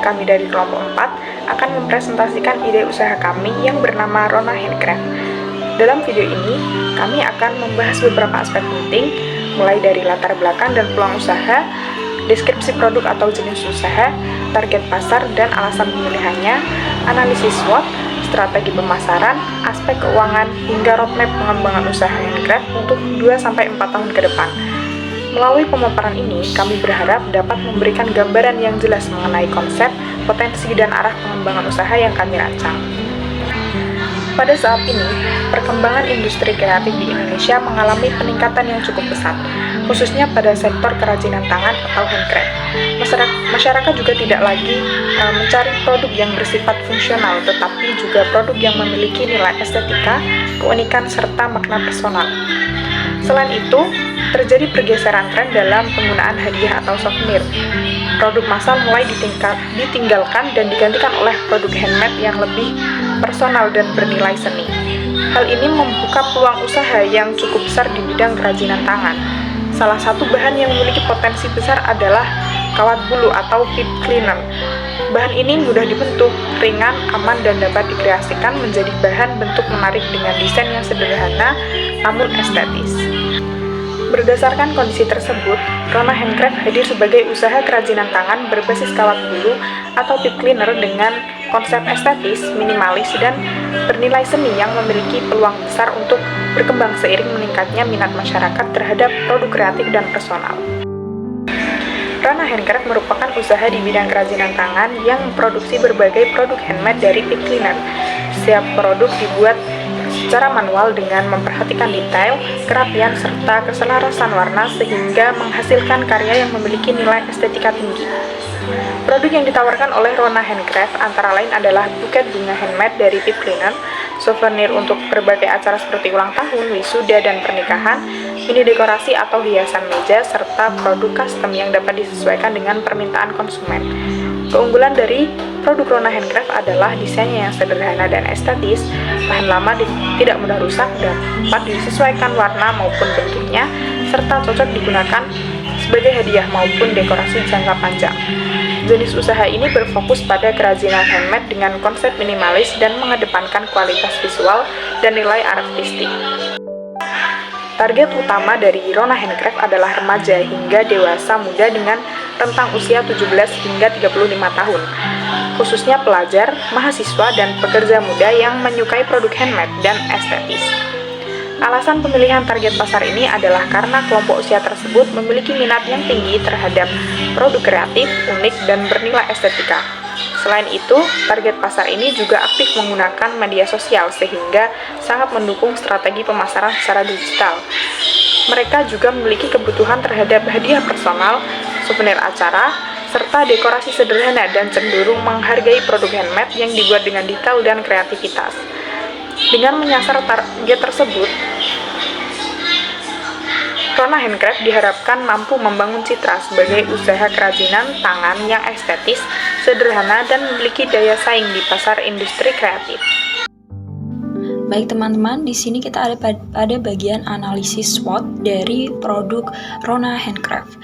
kami dari kelompok 4 akan mempresentasikan ide usaha kami yang bernama Rona Handcraft. Dalam video ini, kami akan membahas beberapa aspek penting, mulai dari latar belakang dan peluang usaha, deskripsi produk atau jenis usaha, target pasar dan alasan pemilihannya, analisis SWOT, strategi pemasaran, aspek keuangan, hingga roadmap pengembangan usaha Handcraft untuk 2-4 tahun ke depan. Melalui pemaparan ini, kami berharap dapat memberikan gambaran yang jelas mengenai konsep, potensi, dan arah pengembangan usaha yang kami rancang. Pada saat ini, perkembangan industri kreatif di Indonesia mengalami peningkatan yang cukup pesat, khususnya pada sektor kerajinan tangan atau handcraft. Masyarakat juga tidak lagi mencari produk yang bersifat fungsional, tetapi juga produk yang memiliki nilai estetika, keunikan, serta makna personal. Selain itu, terjadi pergeseran tren dalam penggunaan hadiah atau souvenir. Produk massal mulai ditinggalkan dan digantikan oleh produk handmade yang lebih personal dan bernilai seni. Hal ini membuka peluang usaha yang cukup besar di bidang kerajinan tangan. Salah satu bahan yang memiliki potensi besar adalah kawat bulu atau pip cleaner. Bahan ini mudah dibentuk, ringan, aman, dan dapat dikreasikan menjadi bahan bentuk menarik dengan desain yang sederhana namun estetis. Berdasarkan kondisi tersebut, Rona Handcraft hadir sebagai usaha kerajinan tangan berbasis kawat bulu atau pip cleaner dengan konsep estetis, minimalis, dan bernilai seni yang memiliki peluang besar untuk berkembang seiring meningkatnya minat masyarakat terhadap produk kreatif dan personal. Rona Handcraft merupakan usaha di bidang kerajinan tangan yang memproduksi berbagai produk handmade dari pip cleaner. Setiap produk dibuat secara manual dengan memperhatikan detail, kerapian, serta keselarasan warna sehingga menghasilkan karya yang memiliki nilai estetika tinggi. Produk yang ditawarkan oleh Rona Handcraft antara lain adalah buket bunga handmade dari pip cleaner, souvenir untuk berbagai acara seperti ulang tahun, wisuda, dan pernikahan, mini dekorasi atau hiasan meja, serta produk custom yang dapat disesuaikan dengan permintaan konsumen. Keunggulan dari produk Rona Handcraft adalah desainnya yang sederhana dan estetis, tahan lama, tidak mudah rusak, dapat disesuaikan warna maupun bentuknya, serta cocok digunakan sebagai hadiah maupun dekorasi jangka panjang. Jenis usaha ini berfokus pada kerajinan handmade dengan konsep minimalis dan mengedepankan kualitas visual dan nilai artistik. Target utama dari Rona Handcraft adalah remaja hingga dewasa muda dengan rentang usia 17 hingga 35 tahun, khususnya pelajar, mahasiswa, dan pekerja muda yang menyukai produk handmade dan estetis. Alasan pemilihan target pasar ini adalah karena kelompok usia tersebut memiliki minat yang tinggi terhadap produk kreatif, unik, dan bernilai estetika. Selain itu, target pasar ini juga aktif menggunakan media sosial sehingga sangat mendukung strategi pemasaran secara digital. Mereka juga memiliki kebutuhan terhadap hadiah personal, souvenir acara, serta dekorasi sederhana dan cenderung menghargai produk handmade yang dibuat dengan detail dan kreativitas. Dengan menyasar target tersebut, Rona Handcraft diharapkan mampu membangun citra sebagai usaha kerajinan tangan yang estetis, sederhana, dan memiliki daya saing di pasar industri kreatif. Baik teman-teman, di sini kita ada pada bagian analisis SWOT dari produk Rona Handcraft.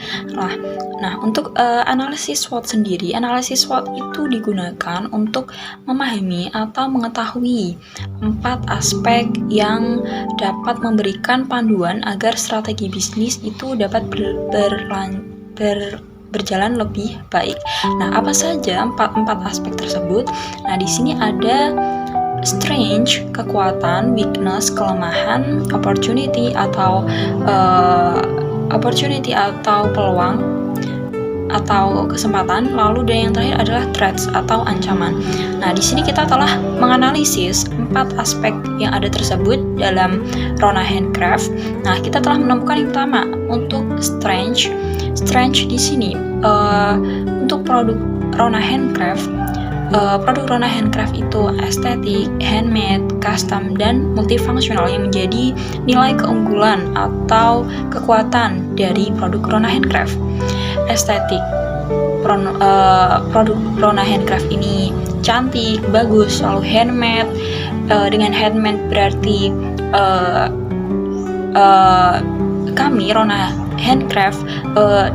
Nah, untuk analisis SWOT sendiri, analisis SWOT itu digunakan untuk memahami atau mengetahui 4 aspek yang dapat memberikan panduan agar strategi bisnis itu dapat berjalan lebih baik. Nah, apa saja empat aspek tersebut? Nah, di sini ada strength, kekuatan, weakness, kelemahan, opportunity atau peluang atau kesempatan, lalu dan yang terakhir adalah threats atau ancaman. Nah, di sini kita telah menganalisis 4 aspek yang ada tersebut dalam Rona Handcraft. Nah, kita telah menemukan yang pertama untuk strength. Strength di sini untuk produk Rona Handcraft. Produk Rona Handcraft itu estetik, handmade, custom, dan multifungsional yang menjadi nilai keunggulan atau kekuatan dari produk Rona Handcraft. Estetik, produk Rona Handcraft ini cantik, bagus, selalu handmade. Dengan handmade berarti kami Rona Handcraft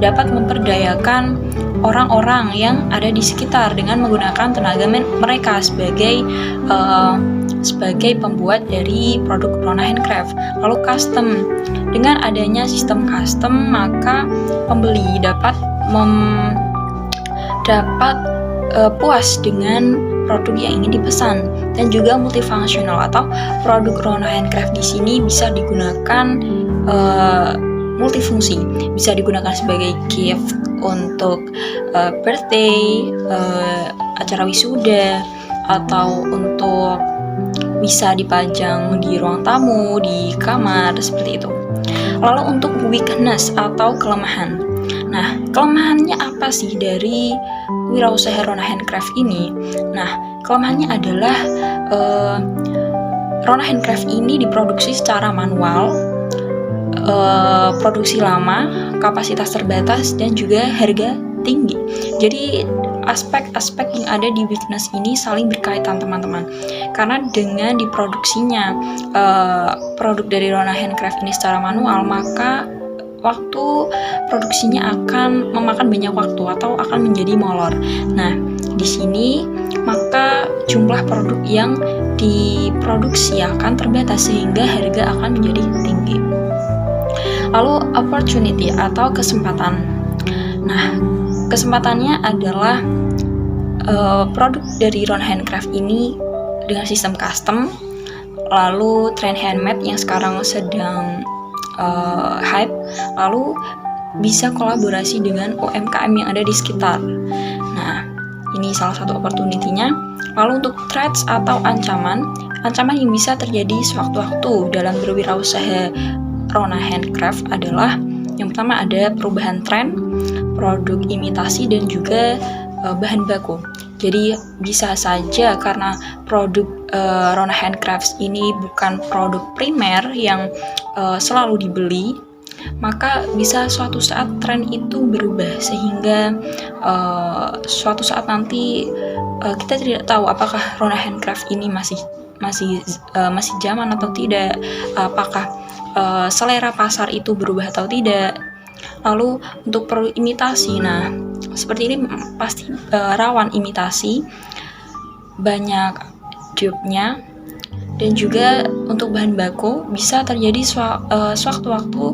dapat memperdayakan orang-orang yang ada di sekitar dengan menggunakan tenaga mereka sebagai pembuat dari produk Rona Handcraft. Lalu custom, dengan adanya sistem custom maka pembeli dapat puas dengan produk yang ingin dipesan. Dan juga multifungsional, atau produk Rona Handcraft di sini bisa digunakan multifungsi, bisa digunakan sebagai gift untuk birthday, acara wisuda, atau untuk bisa dipajang di ruang tamu, di kamar, seperti itu. Lalu untuk weakness atau kelemahan. Nah, kelemahannya apa sih dari wirausaha Rona Handcraft ini? Nah, kelemahannya adalah Rona Handcraft ini diproduksi secara manual, produksi lama, kapasitas terbatas, dan juga harga tinggi. Jadi aspek-aspek yang ada di weakness ini saling berkaitan, teman-teman. Karena dengan diproduksinya produk dari Rona Handcraft ini secara manual, maka waktu produksinya akan memakan banyak waktu atau akan menjadi molor. Nah, di sini maka jumlah produk yang diproduksi akan terbatas sehingga harga akan menjadi tinggi. Lalu opportunity atau kesempatan. Nah, kesempatannya adalah produk dari Rona Handcraft ini dengan sistem custom, lalu tren handmade yang sekarang sedang hype, lalu bisa kolaborasi dengan UMKM yang ada di sekitar. Nah, ini salah satu opportunity-nya. Lalu untuk threats atau ancaman yang bisa terjadi sewaktu-waktu dalam berwirausaha Rona Handcraft adalah yang pertama ada perubahan tren, produk imitasi, dan juga bahan baku. Jadi bisa saja karena produk Rona Handcraft ini bukan produk primer yang selalu dibeli, maka bisa suatu saat tren itu berubah sehingga suatu saat nanti kita tidak tahu apakah Rona Handcraft ini masih zaman atau tidak, apakah selera pasar itu berubah atau tidak. Lalu untuk produk imitasi, nah seperti ini pasti rawan imitasi, banyak dupe-nya, dan juga untuk bahan baku bisa terjadi sewaktu-waktu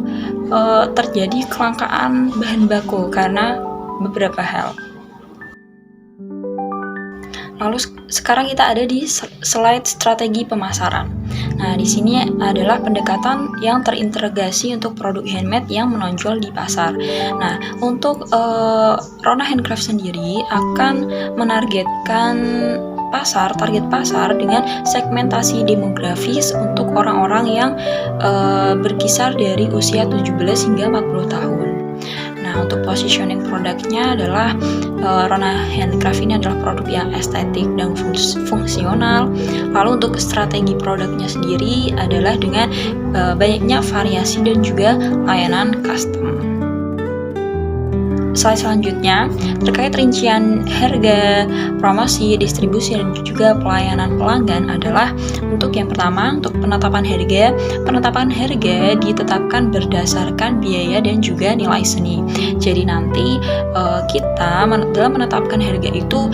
terjadi kelangkaan bahan baku karena beberapa hal. Lalu sekarang kita ada di slide strategi pemasaran. Nah, di sini adalah pendekatan yang terintegrasi untuk produk handmade yang menonjol di pasar. Nah, untuk Rona Handcraft sendiri akan menargetkan target pasar dengan segmentasi demografis untuk orang-orang yang berkisar dari usia 17 hingga 40 tahun. Nah, untuk positioning produknya adalah Rona Handcraft ini adalah produk yang estetik dan fungsional. Lalu untuk strategi produknya sendiri adalah dengan banyaknya variasi dan juga layanan custom. Slide selanjutnya terkait rincian harga, promosi, distribusi, dan juga pelayanan pelanggan adalah untuk yang pertama, untuk penetapan harga. Penetapan harga ditetapkan berdasarkan biaya dan juga nilai seni. Jadi nanti kita dalam menetapkan harga itu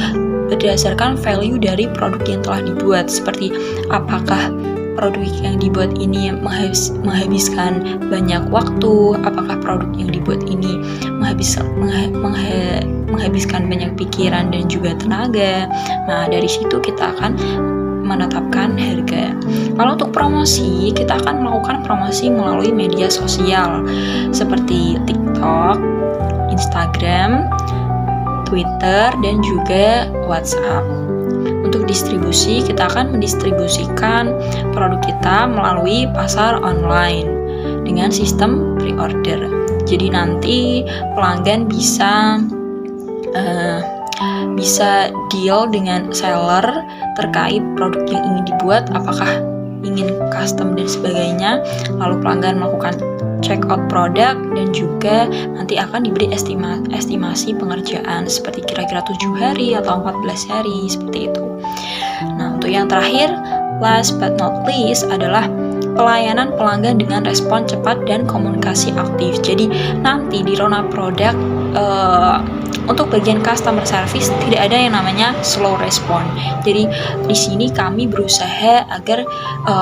berdasarkan value dari produk yang telah dibuat, seperti apakah produk yang dibuat ini menghabiskan banyak waktu, apakah produk yang dibuat ini menghabiskan banyak pikiran dan juga tenaga. Nah, dari situ kita akan menetapkan harga. Lalu untuk promosi, kita akan melakukan promosi melalui media sosial seperti TikTok, Instagram, Twitter, dan juga WhatsApp. Untuk distribusi, kita akan mendistribusikan produk kita melalui pasar online dengan sistem pre-order. Jadi nanti pelanggan bisa deal dengan seller terkait produk yang ingin dibuat, apakah ingin custom dan sebagainya. Lalu pelanggan melakukan check out produk dan juga nanti akan diberi estimasi pengerjaan seperti kira-kira 7 hari atau 14 hari, seperti itu. Nah, untuk yang terakhir, last but not least adalah pelayanan pelanggan dengan respon cepat dan komunikasi aktif. Jadi nanti di Rona Product untuk bagian customer service tidak ada yang namanya slow respond. Jadi di sini kami berusaha agar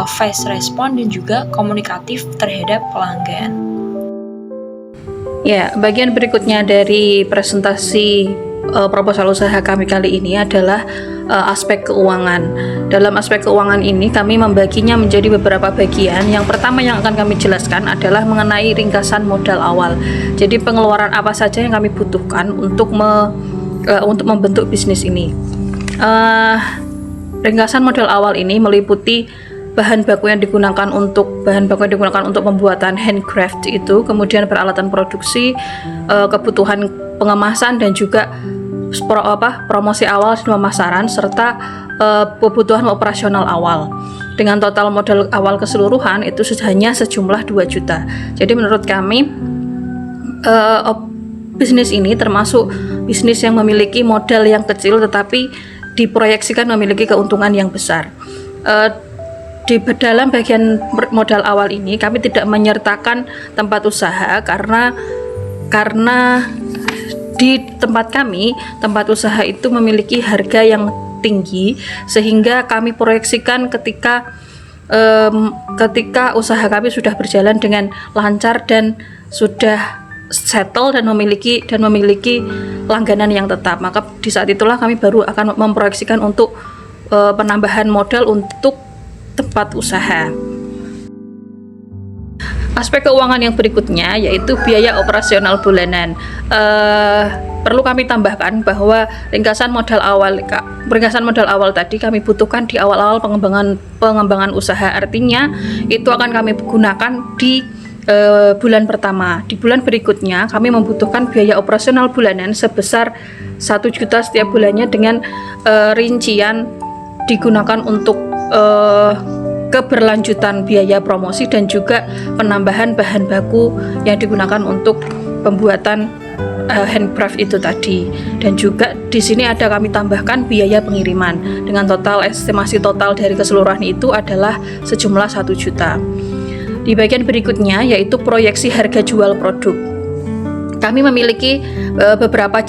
fast respond dan juga komunikatif terhadap pelanggan. Ya, bagian berikutnya dari presentasi proposal usaha kami kali ini adalah aspek keuangan. Dalam aspek keuangan ini kami membaginya menjadi beberapa bagian. Yang pertama yang akan kami jelaskan adalah mengenai ringkasan modal awal. Jadi pengeluaran apa saja yang kami butuhkan untuk membentuk bisnis ini. Ringkasan modal awal ini meliputi bahan baku yang digunakan untuk pembuatan handcraft itu, kemudian peralatan produksi, kebutuhan pengemasan dan juga promosi awal dan pemasaran, serta kebutuhan operasional awal. Dengan total modal awal keseluruhan itu hanya sejumlah 2 juta. Jadi menurut kami bisnis ini termasuk bisnis yang memiliki modal yang kecil tetapi diproyeksikan memiliki keuntungan yang besar. Di dalam bagian modal awal ini kami tidak menyertakan tempat usaha karena di tempat kami, tempat usaha itu memiliki harga yang tinggi sehingga kami proyeksikan ketika usaha kami sudah berjalan dengan lancar dan sudah settle dan memiliki langganan yang tetap, maka di saat itulah kami baru akan memproyeksikan untuk penambahan modal untuk tempat usaha. Aspek keuangan yang berikutnya yaitu biaya operasional bulanan. Perlu kami tambahkan bahwa ringkasan modal awal tadi kami butuhkan di awal-awal pengembangan usaha. Artinya itu akan kami gunakan di bulan pertama. Di bulan berikutnya kami membutuhkan biaya operasional bulanan sebesar 1 juta setiap bulannya dengan rincian digunakan untuk keberlanjutan biaya promosi dan juga penambahan bahan baku yang digunakan untuk pembuatan handcraft itu tadi. Dan juga di sini ada kami tambahkan biaya pengiriman dengan total estimasi total dari keseluruhan itu adalah sejumlah 1 juta. Di bagian berikutnya yaitu proyeksi harga jual produk. Kami memiliki beberapa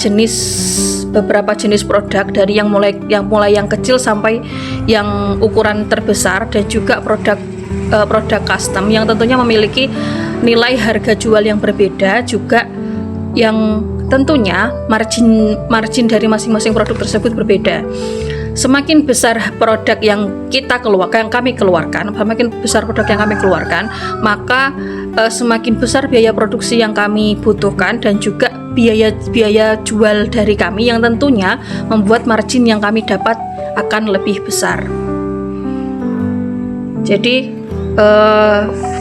jenis produk dari yang mulai yang kecil sampai yang ukuran terbesar dan juga produk custom yang tentunya memiliki nilai harga jual yang berbeda, juga yang tentunya margin dari masing-masing produk tersebut berbeda. Semakin besar produk yang kami keluarkan, maka semakin besar biaya produksi yang kami butuhkan dan juga biaya jual dari kami yang tentunya membuat margin yang kami dapat akan lebih besar. Jadi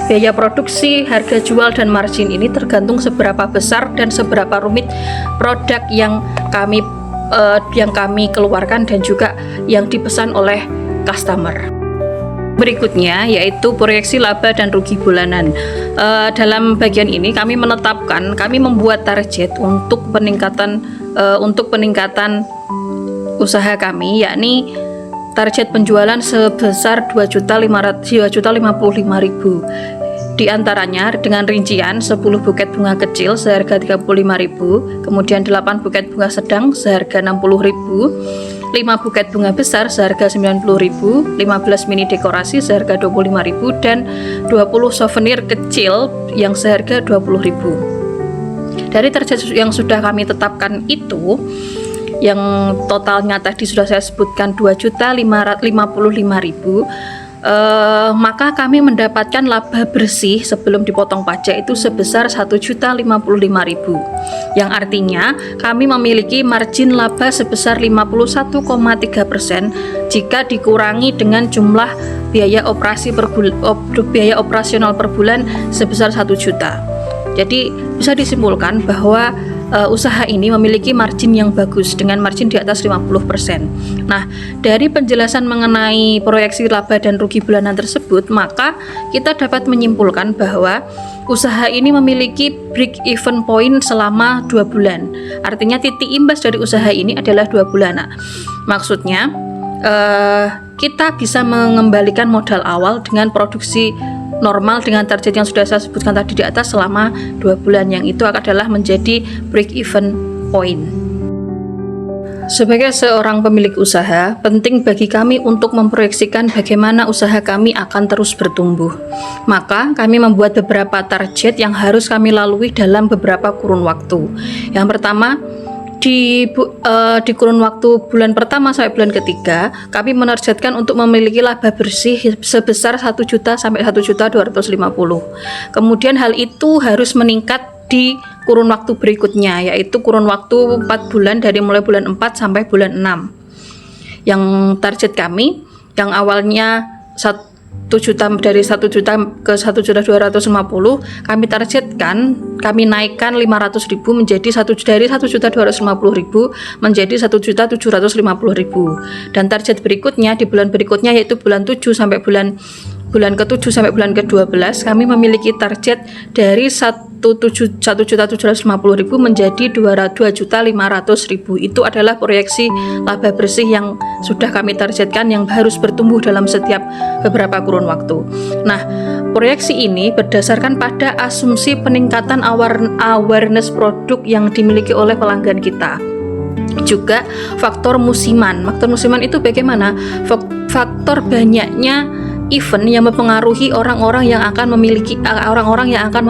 biaya produksi, harga jual dan margin ini tergantung seberapa besar dan seberapa rumit produk yang kami keluarkan dan juga yang dipesan oleh customer. Berikutnya yaitu proyeksi laba dan rugi bulanan. Dalam bagian ini kami membuat target untuk peningkatan usaha kami, yakni target penjualan sebesar 2.055.000. Di antaranya dengan rincian 10 buket bunga kecil seharga 35.000, kemudian 8 buket bunga sedang seharga 60.000, 5 buket bunga besar seharga 90.000, 15 mini dekorasi seharga 25.000 dan 20 souvenir kecil yang seharga 20.000. Dari target yang sudah kami tetapkan itu, yang totalnya tadi sudah saya sebutkan 2.555.000, maka kami mendapatkan laba bersih sebelum dipotong pajak itu sebesar 1.055.000, yang artinya kami memiliki margin laba sebesar 51,3% jika dikurangi dengan jumlah biaya operasional per bulan sebesar 1 juta. Jadi bisa disimpulkan bahwa usaha ini memiliki margin yang bagus dengan margin di atas 50%. Nah, dari penjelasan mengenai proyeksi laba dan rugi bulanan tersebut, maka kita dapat menyimpulkan bahwa usaha ini memiliki break even point selama 2 bulan. Artinya titik imbas dari usaha ini adalah 2 bulan. Nah, maksudnya kita bisa mengembalikan modal awal dengan produksi normal dengan target yang sudah saya sebutkan tadi di atas selama 2 bulan, yang itu adalah menjadi break even poin. Sebagai seorang pemilik usaha, penting bagi kami untuk memproyeksikan bagaimana usaha kami akan terus bertumbuh. Maka, kami membuat beberapa target yang harus kami lalui dalam beberapa kurun waktu. Yang pertama, di kurun waktu bulan pertama sampai bulan ketiga, kami menargetkan untuk memiliki laba bersih sebesar 1 juta sampai 1.250.000. Kemudian hal itu harus meningkat di kurun waktu berikutnya, yaitu kurun waktu 4 bulan dari mulai bulan 4 sampai bulan 6. Yang target kami yang awalnya 1 juta, dari 1 juta ke 1.250.000, kami targetkan, kami naikkan 500.000 menjadi dari 1.250.000 menjadi 1.750.000. Dan target berikutnya di bulan berikutnya, yaitu bulan 7 sampai bulan ke-7 sampai bulan ke-12, kami memiliki target dari 1.750.000 menjadi 2.500.000. Itu adalah proyeksi laba bersih yang sudah kami targetkan, yang harus bertumbuh dalam setiap beberapa kurun waktu. Nah, proyeksi ini berdasarkan pada asumsi peningkatan awareness produk yang dimiliki oleh pelanggan kita. Juga faktor musiman. Faktor musiman itu bagaimana? Faktor banyaknya event yang mempengaruhi orang-orang yang akan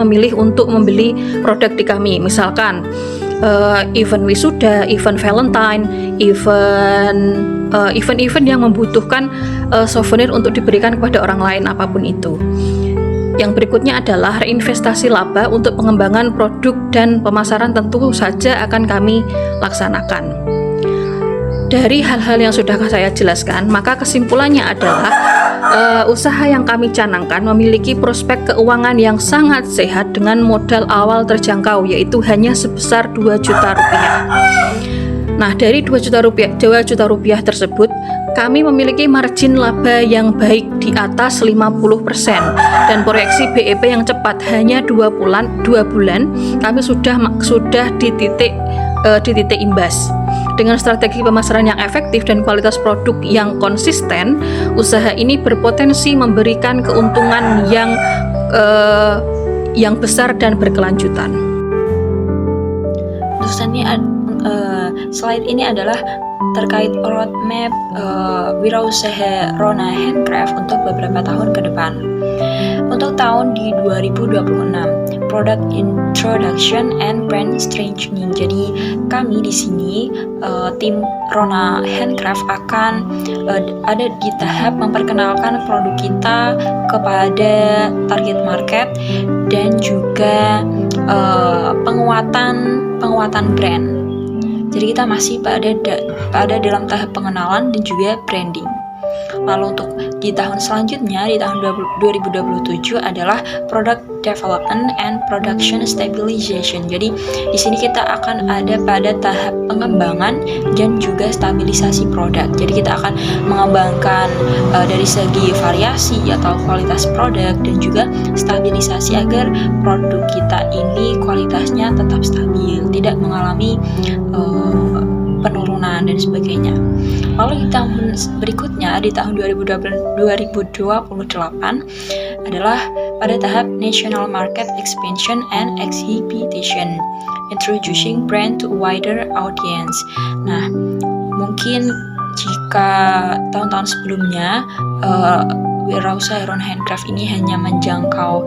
memilih untuk membeli produk di kami. Misalkan event wisuda, event Valentine, event-event yang membutuhkan souvenir untuk diberikan kepada orang lain, apapun itu. Yang berikutnya adalah reinvestasi laba untuk pengembangan produk dan pemasaran, tentu saja akan kami laksanakan. Dari hal-hal yang sudah saya jelaskan, maka kesimpulannya adalah usaha yang kami canangkan memiliki prospek keuangan yang sangat sehat dengan modal awal terjangkau, yaitu hanya sebesar 2 juta rupiah. Nah, dari 2 juta rupiah tersebut, kami memiliki margin laba yang baik di atas 50%, dan proyeksi BEP yang cepat hanya 2 bulan kami sudah di titik imbas. Dengan strategi pemasaran yang efektif dan kualitas produk yang konsisten, usaha ini berpotensi memberikan keuntungan yang besar dan berkelanjutan. Slide ini adalah terkait roadmap wirausaha Rona Handcraft untuk beberapa tahun ke depan. Untuk tahun di 2026, product introduction and brand strengthening. Jadi kami di sini tim Rona Handcraft akan ada di tahap memperkenalkan produk kita kepada target market dan juga penguatan brand. Jadi kita masih pada dalam tahap pengenalan dan juga branding. Lalu untuk di tahun selanjutnya, di tahun 2027 adalah product development and production stabilization. Jadi di sini kita akan ada pada tahap pengembangan dan juga stabilisasi produk. Jadi kita akan mengembangkan dari segi variasi atau kualitas produk dan juga stabilisasi agar produk kita ini kualitasnya tetap stabil, tidak mengalami penurunan dan sebagainya. Lalu di tahun berikutnya, di tahun 2028 adalah pada tahap national market expansion and exhibition, introducing brand to wider audience. Nah, mungkin jika tahun-tahun sebelumnya wirausaha Rona Handcraft ini hanya menjangkau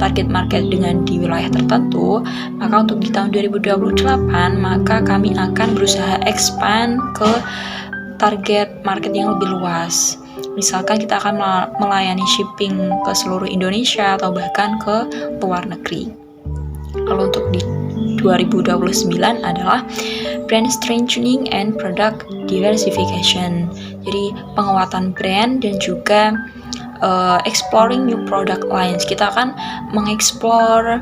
target market dengan di wilayah tertentu, maka untuk di tahun 2028 maka kami akan berusaha expand ke target market yang lebih luas. Misalkan kita akan melayani shipping ke seluruh Indonesia atau bahkan ke luar negeri. Lalu untuk di 2029 adalah brand strengthening and product diversification. Jadi penguatan brand dan juga exploring new product lines. Kita akan mengeksplor,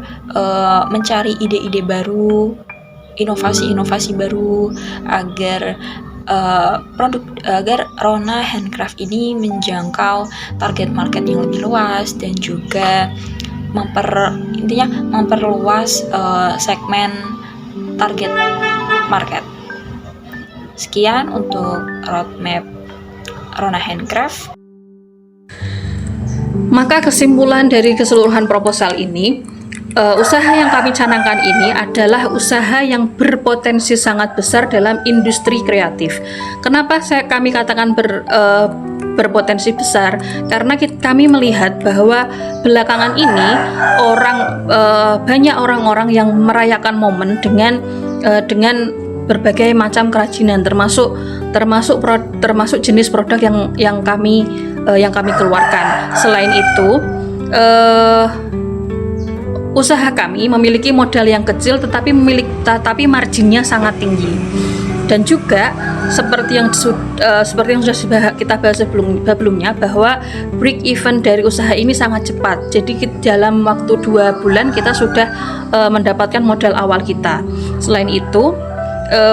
mencari ide-ide baru, inovasi-inovasi baru agar agar Rona Handcraft ini menjangkau target market yang lebih luas dan juga memperluas segmen target market. Sekian untuk roadmap Rona Handcraft. Maka kesimpulan dari keseluruhan proposal ini, usaha yang kami canangkan ini adalah usaha yang berpotensi sangat besar dalam industri kreatif. Kenapa kami katakan berpotensi besar? Karena kami melihat bahwa belakangan ini banyak orang-orang yang merayakan momen dengan berbagai macam kerajinan, termasuk jenis produk yang kami keluarkan. Selain itu, usaha kami memiliki modal yang kecil tetapi marginnya sangat tinggi. Dan juga seperti yang sudah kita bahas sebelumnya, bahwa break even dari usaha ini sangat cepat. Jadi dalam waktu 2 bulan kita sudah mendapatkan modal awal kita. Selain itu,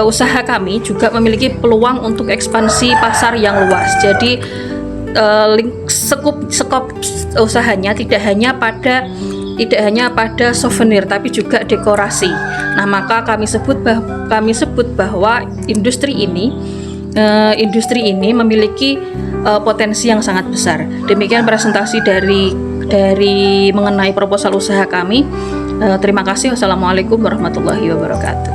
usaha kami juga memiliki peluang untuk ekspansi pasar yang luas. Jadi skop usahanya tidak hanya pada souvenir tapi juga dekorasi. Nah, maka kami sebut bahwa industri ini memiliki potensi yang sangat besar. Demikian presentasi dari mengenai proposal usaha kami. Terima kasih. Wassalamualaikum warahmatullahi wabarakatuh.